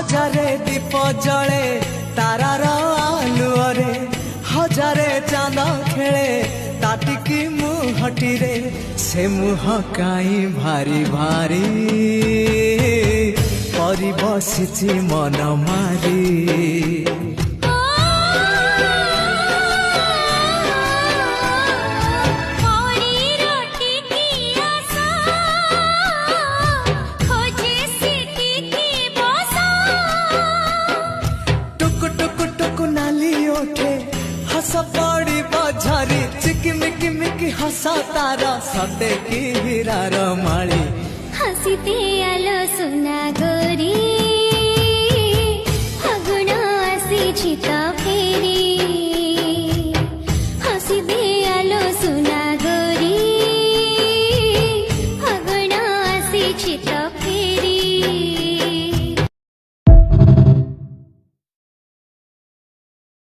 हजारे दीप जले तारार आलुअरे हजारे चांद खेले ताटिकी मुहटी रे से मुह काई भारी भारी परी बसिची मन मारी हस पड़ी बझारी चिकिमिकी मिकी हस तारा सटे की हीरार माली हसीते आलो सुना गोरी।